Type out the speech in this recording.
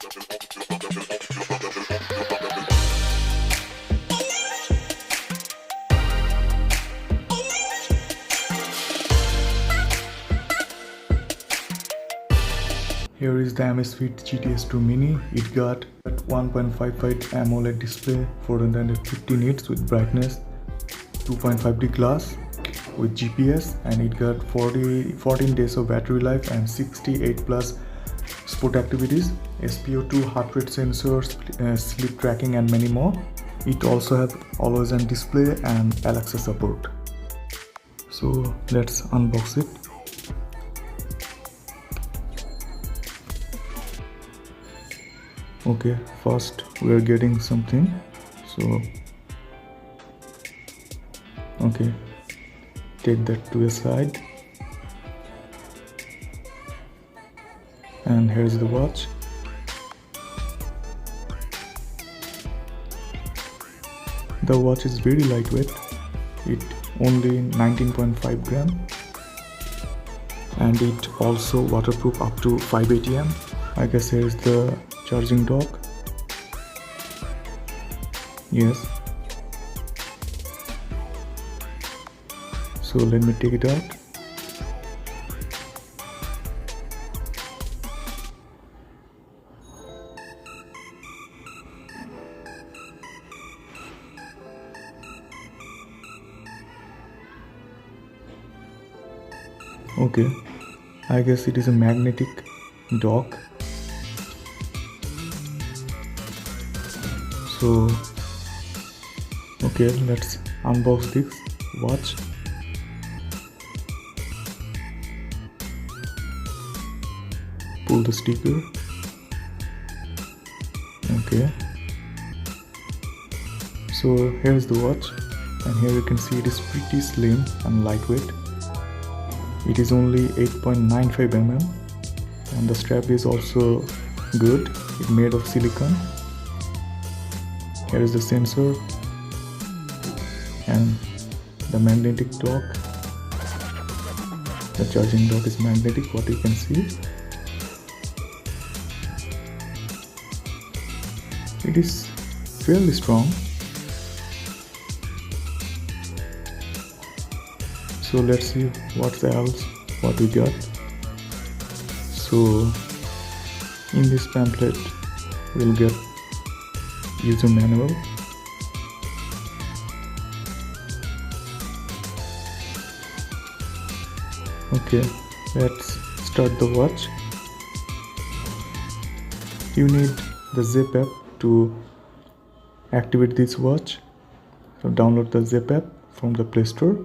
Here is the Amazfit GTS 2 Mini. It got 1.55 AMOLED display, 450 nits with brightness, 2.5D glass with GPS, and it got 14 days of battery life and 68 plus sport activities, SpO2, heart rate sensors, sleep tracking, and many more. It also has always on display and Alexa support. So let's unbox it. Okay, first we are getting something. So okay, take that to a side, and here's the watch. The watch is very lightweight. It only 19.5 gram, and it also waterproof up to 5 ATM. I guess here is the charging dock. Yes. So let me take it out. Okay, I guess it is a magnetic dock. So okay, let's unbox this watch. Pull the sticker. Okay, so here's the watch, and here you can see it is pretty slim and lightweight. It is only 8.95 mm, and the strap is also good. It's made of silicone. Here is the sensor and the magnetic dock. The charging dock is magnetic, what you can see. It is fairly strong. So let's see what we got. So in this pamphlet we'll get user manual, okay, let's start the watch. You need the Zip app to activate this watch. So download the Zip app from the Play Store.